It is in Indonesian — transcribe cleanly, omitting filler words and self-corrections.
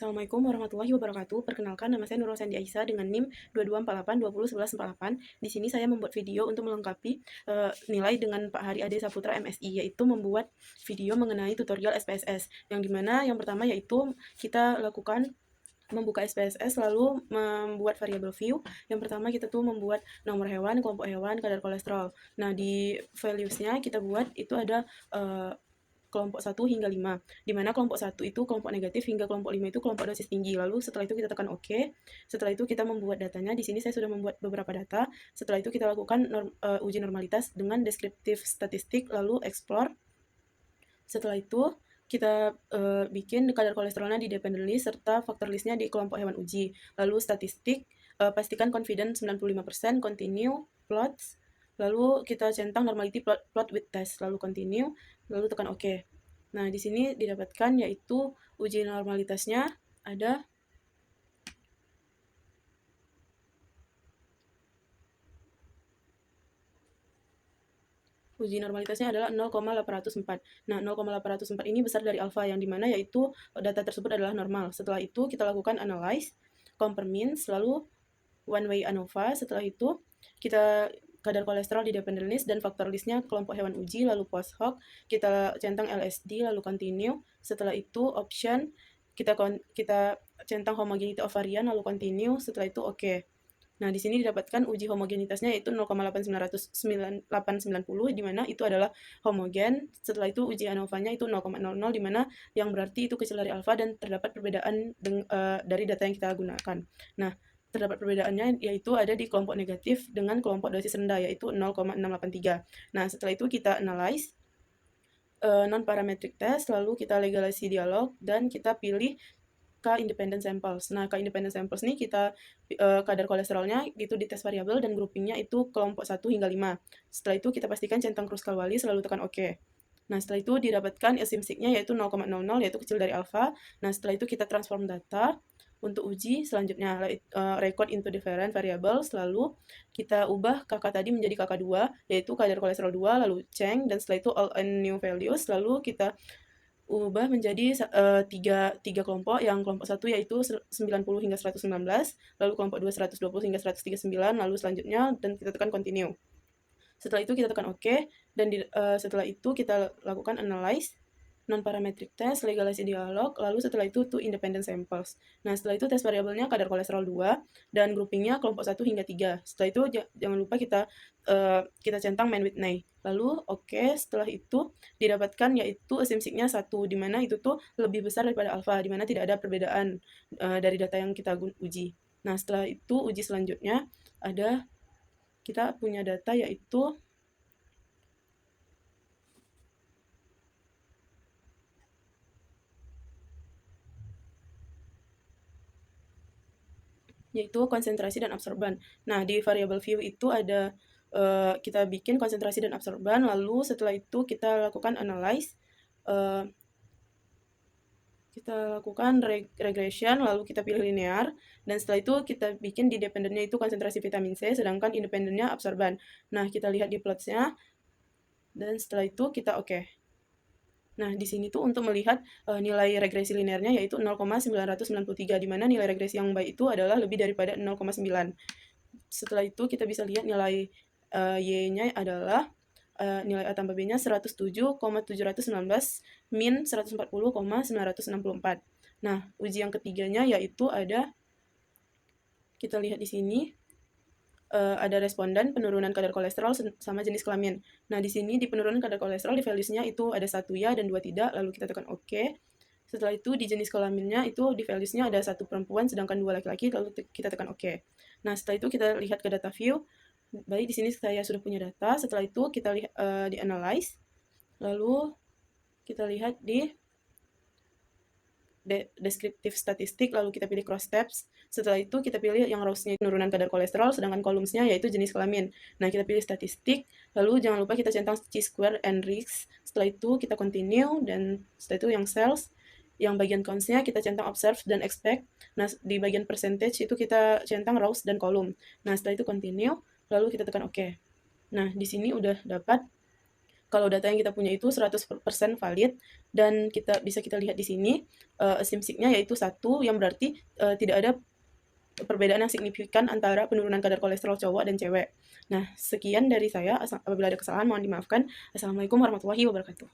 Assalamualaikum warahmatullahi wabarakatuh. Perkenalkan, nama saya Nurul Sandi Aisyah dengan NIM 2248201148. Di sini saya membuat video untuk melengkapi nilai dengan Pak Hari Ade Saputra MSI, yaitu membuat video mengenai tutorial SPSS. Yang dimana yang pertama yaitu kita lakukan membuka SPSS lalu membuat variabel view. Yang pertama kita tuh membuat nomor hewan, kelompok hewan, kadar kolesterol. Nah, di values-nya kita buat itu ada kelompok 1 hingga 5, di mana kelompok 1 itu kelompok negatif hingga kelompok 5 itu kelompok dosis tinggi. Lalu setelah itu kita tekan OK. Setelah itu kita membuat datanya. Di sini saya sudah membuat beberapa data. Setelah itu kita lakukan uji normalitas dengan deskriptif statistik, lalu explore. Setelah itu kita bikin kadar kolesterolnya di dependent list serta faktor listnya di kelompok hewan uji. Lalu statistik, pastikan confidence 95%, continue, plots, lalu kita centang normality plot with test, lalu continue, lalu tekan OK. Nah, di sini didapatkan yaitu uji normalitasnya ada uji normalitasnya adalah 0,804. Nah, 0,804 ini besar dari alfa, yang dimana yaitu data tersebut adalah normal. Setelah itu kita lakukan analyze, compare means, lalu one way ANOVA. Setelah itu kita kadar kolesterol di dependent list dan faktor listnya kelompok hewan uji, lalu post hoc kita centang LSD, lalu continue. Setelah itu option kita centang homogeneity of varian, lalu continue. Setelah itu OK. Nah, di sini didapatkan uji homogenitasnya yaitu 0,890, di mana itu adalah homogen. Setelah itu uji ANOVA-nya itu 0,00, di mana yang berarti itu kecil dari alfa dan terdapat perbedaan dari data yang kita gunakan. Nah, terdapat perbedaannya yaitu ada di kelompok negatif dengan kelompok dosis rendah yaitu 0,683. Nah, setelah itu kita analyze non-parametric test, lalu kita legalisasi dialog, dan kita pilih K-independent samples. Nah, K-independent samples ini kita kadar kolesterolnya itu di tes variabel dan groupingnya itu kelompok 1 hingga 5. Setelah itu kita pastikan centang Kruskal-Wallis lalu tekan OK. Nah, setelah itu didapatkan asymptotic-nya yaitu 0,00, yaitu kecil dari alfa. Nah, setelah itu kita transform data untuk uji selanjutnya, record into different variables, lalu kita ubah kakak tadi menjadi kakak 2, yaitu kadar kolesterol 2, lalu change, dan setelah itu all and new values, lalu kita ubah menjadi tiga kelompok. Yang kelompok 1 yaitu 90 hingga 119, lalu kelompok 2 120 hingga 139, lalu selanjutnya, dan kita tekan continue. Setelah itu kita tekan OK, dan setelah itu kita lakukan analyze, non-parametric test, legalisasi dialog, lalu setelah itu independent samples. Nah, setelah itu tes variabelnya kadar kolesterol 2, dan groupingnya kelompok 1 hingga 3. Setelah itu jangan lupa kita centang man with nay. Lalu OK, setelah itu didapatkan yaitu asymptotic-nya 1, di mana itu tuh lebih besar daripada alfa, di mana tidak ada perbedaan dari data yang kita uji. Nah, setelah itu uji selanjutnya ada kita punya data yaitu konsentrasi dan absorban. Nah, di variable view itu ada kita bikin konsentrasi dan absorban, lalu setelah itu kita lakukan analyze, kita lakukan regression, lalu kita pilih linear, dan setelah itu kita bikin di dependentnya itu konsentrasi vitamin C, sedangkan independennya absorban. Nah, kita lihat di plotsnya, dan setelah itu kita OK. Nah, di sini tuh untuk melihat nilai regresi linearnya yaitu 0,993, di mana nilai regresi yang baik itu adalah lebih daripada 0,9. Setelah itu kita bisa lihat nilai Y-nya adalah nilai A tambah B-nya 107,719, min 140,964. Nah, uji yang ketiganya yaitu ada, kita lihat di sini, ada responden penurunan kadar kolesterol sama jenis kelamin. Nah, di sini di penurunan kadar kolesterol di values-nya itu ada 1 ya dan 2 tidak, lalu kita tekan OK. Setelah itu di jenis kelaminnya itu di values-nya ada 1 perempuan sedangkan 2 laki-laki, lalu kita tekan OK. Nah, setelah itu kita lihat ke data view. Baik, di sini saya sudah punya data. Setelah itu kita lihat di analyze, lalu kita lihat di deskriptif statistik, lalu kita pilih cross steps. Setelah itu kita pilih yang rows-nya penurunan kadar kolesterol, sedangkan columns-nya yaitu jenis kelamin. Nah, kita pilih statistik, lalu jangan lupa kita centang chi-square and risk. Setelah itu kita continue, dan setelah itu yang cells, yang bagian counts-nya kita centang observe dan expect. Nah, di bagian percentage itu kita centang rows dan column. Nah, setelah itu continue, lalu kita tekan OK. Nah, di sini udah dapat kalau data yang kita punya itu 100% valid, dan bisa kita lihat di sini SIMSIG-nya yaitu 1, yang berarti tidak ada perbedaan yang signifikan antara penurunan kadar kolesterol cowok dan cewek. Nah, sekian dari saya. Apabila ada kesalahan mohon dimaafkan. Assalamualaikum warahmatullahi wabarakatuh.